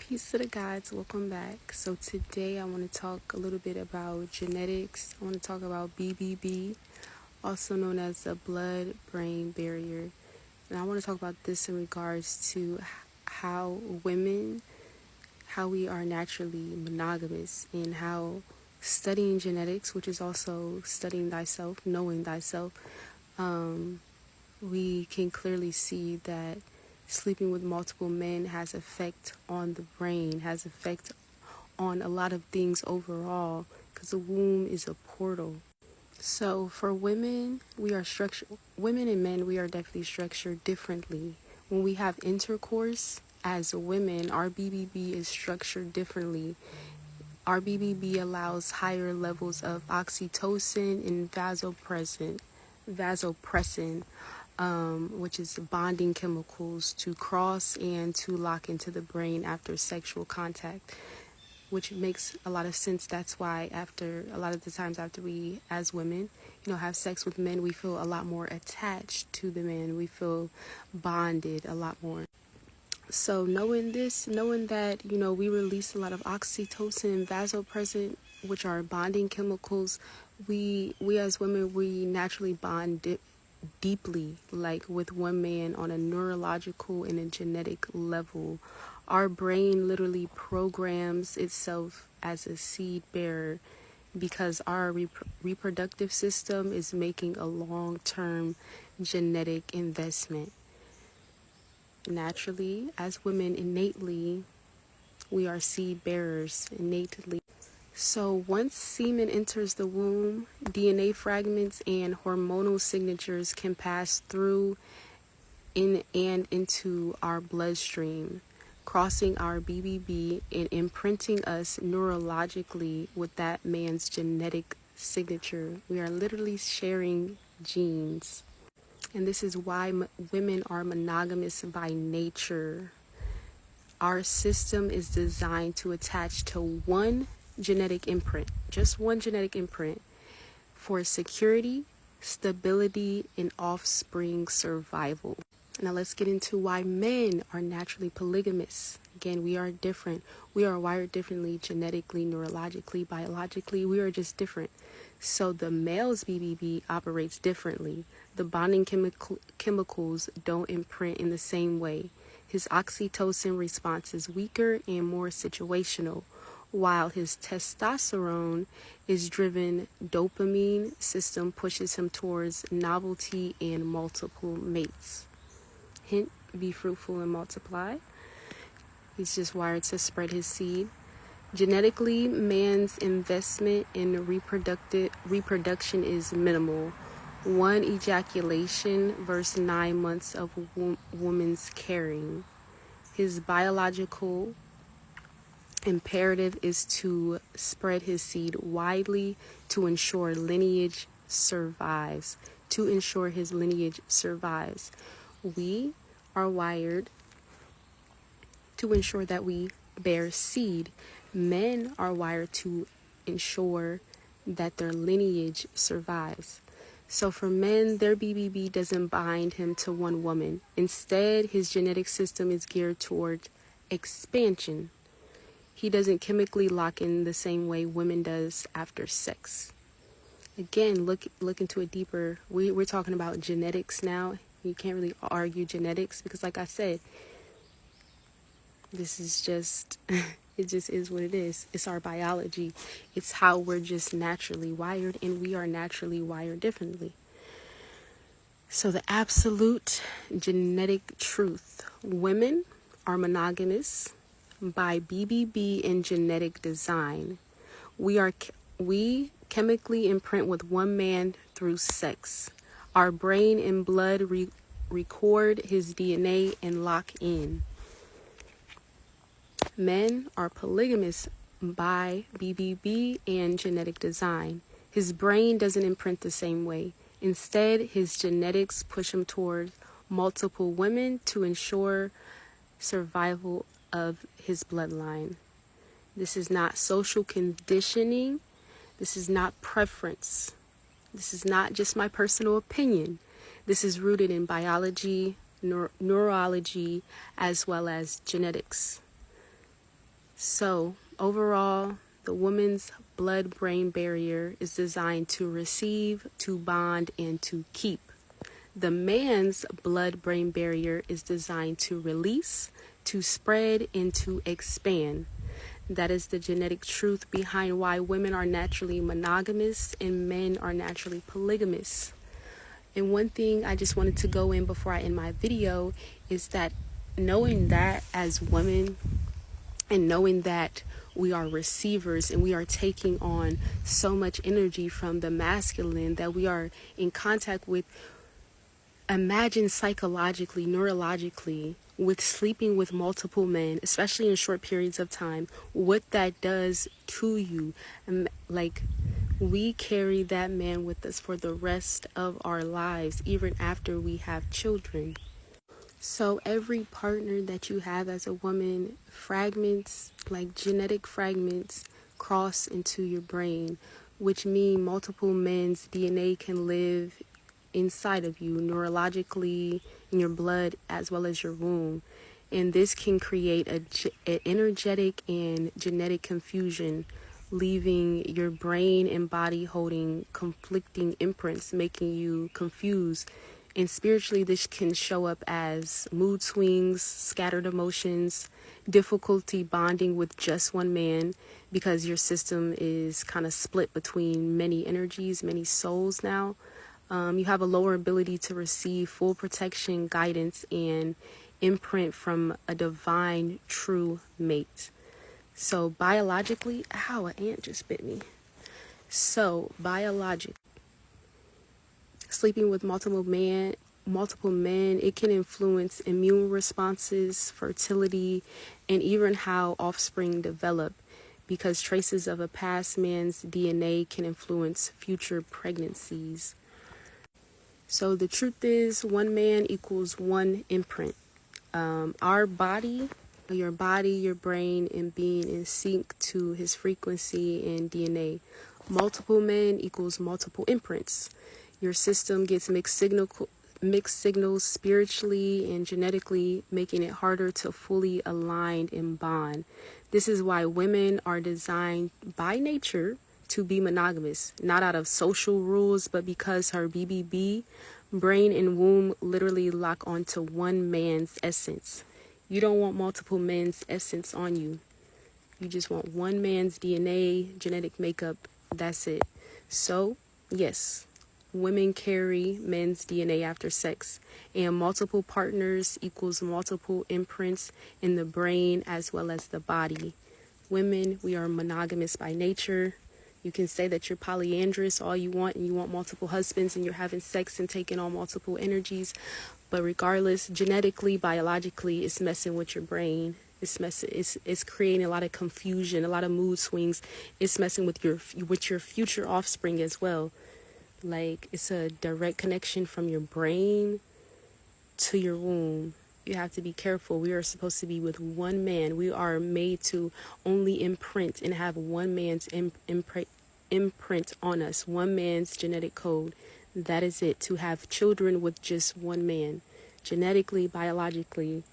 Peace to the gods, welcome back. So today I want to talk a little bit about genetics. I want to talk about BBB, also known as the blood-brain barrier. And I want to talk about this in regards to how we are naturally monogamous, and how studying genetics, which is also studying thyself, knowing thyself, we can clearly see that sleeping with multiple men has effect on the brain, has effect on a lot of things overall, because the womb is a portal. So for women, women and men, we are definitely structured differently. When we have intercourse as women, our BBB is structured differently. Our BBB allows higher levels of oxytocin and vasopressin, which is bonding chemicals, to cross and to lock into the brain after sexual contact, which makes a lot of sense. That's why a lot of the times after we, as women, have sex with men, we feel a lot more attached to the men. We feel bonded a lot more. So knowing that, we release a lot of oxytocin and vasopressin, which are bonding chemicals, we as women, we naturally bond deeply, like with one man, on a neurological and a genetic level. Our brain literally programs itself as a seed bearer, because our reproductive system is making a long-term genetic investment. Naturally, as women, innately, we are seed bearers innately. So once semen enters the womb, DNA fragments and hormonal signatures can pass through and into our bloodstream, crossing our BBB and imprinting us neurologically with that man's genetic signature. We are literally sharing genes. And this is why women are monogamous by nature. Our system is designed to attach to one genetic imprint, just one genetic imprint, for security, stability, and offspring survival. Now let's get into why men are naturally polygamous. Again, we are different. We are wired differently, genetically, neurologically, biologically. We are just different. So the male's BBB operates differently. The bonding chemicals don't imprint in the same way. His oxytocin response is weaker and more situational, while his testosterone is driven dopamine system pushes him towards novelty and multiple mates. Hint, be fruitful and multiply. He's just wired to spread his seed. Genetically, man's investment in reproduction is minimal. One ejaculation versus 9 months of woman's carrying. His biological imperative is to spread his seed widely to ensure lineage survives. We are wired to ensure that we bear seed. Men are wired to ensure that their lineage survives. So for men, their BBB doesn't bind him to one woman. Instead, his genetic system is geared toward expansion. He doesn't chemically lock in the same way women does after sex. Again, look into it deeper. We're talking about genetics now. You can't really argue genetics, because like I said, this is just, it just is what it is. It's our biology. It's how we're just naturally wired, and we are naturally wired differently. So the absolute genetic truth: women are monogamous by BBB and genetic design. We chemically imprint with one man through sex. Our brain and blood record his DNA and lock in. Men are polygamous by BBB and genetic design. His brain doesn't imprint the same way. Instead, his genetics push him toward multiple women to ensure survival of his bloodline. This is not social conditioning. This is not preference. This is not just my personal opinion. This is rooted in biology, neurology, as well as genetics. So overall, the woman's blood-brain barrier is designed to receive, to bond, and to keep. The man's blood-brain barrier is designed to release, to spread, and to expand. That is the genetic truth behind why women are naturally monogamous and men are naturally polygamous. And one thing I just wanted to go in before I end my video is that knowing that as women, and knowing that we are receivers and we are taking on so much energy from the masculine that we are in contact with, imagine psychologically, neurologically, with sleeping with multiple men, especially in short periods of time, what that does to you. Like, we carry that man with us for the rest of our lives, even after we have children. So every partner that you have as a woman, fragments, like genetic fragments, cross into your brain, which mean multiple men's DNA can live inside of you, neurologically, in your blood, as well as your womb. And this can create an energetic and genetic confusion, leaving your brain and body holding conflicting imprints, making you confused. And spiritually, this can show up as mood swings, scattered emotions, difficulty bonding with just one man because your system is kind of split between many energies, many souls now. You have a lower ability to receive full protection, guidance, and imprint from a divine, true mate. So biologically, ow, an ant just bit me. So biologically, sleeping with multiple men, it can influence immune responses, fertility, and even how offspring develop, because traces of a past man's DNA can influence future pregnancies. So the truth is, one man equals one imprint. Our body, your brain, and being in sync to his frequency and DNA. Multiple men equals multiple imprints. Your system gets mixed signals spiritually and genetically, making it harder to fully align and bond. This is why women are designed by nature to be monogamous, not out of social rules, but because her BBB, brain and womb, literally lock onto one man's essence. You don't want multiple men's essence on you. You just want one man's DNA, genetic makeup. That's it. So, yes, women carry men's DNA after sex, and multiple partners equals multiple imprints in the brain as well as the body. Women, we are monogamous by nature. You can say that you're polyandrous all you want, and you want multiple husbands, and you're having sex and taking on multiple energies. But regardless, genetically, biologically, it's messing with your brain. It's creating a lot of confusion, a lot of mood swings. It's messing with your future offspring as well. Like, it's a direct connection from your brain to your womb. You have to be careful. We are supposed to be with one man. We are made to only imprint and have one man's imprint on us, one man's genetic code. That is it, to have children with just one man. Genetically, biologically,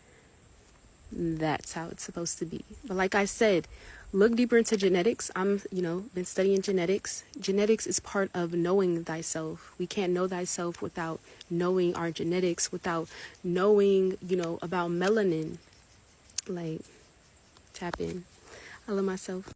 that's how it's supposed to be. But like I said, look deeper into genetics. I'm, been studying genetics. Genetics is part of knowing thyself. We can't know thyself without knowing our genetics, without knowing, about melanin. Like, tap in. I love myself.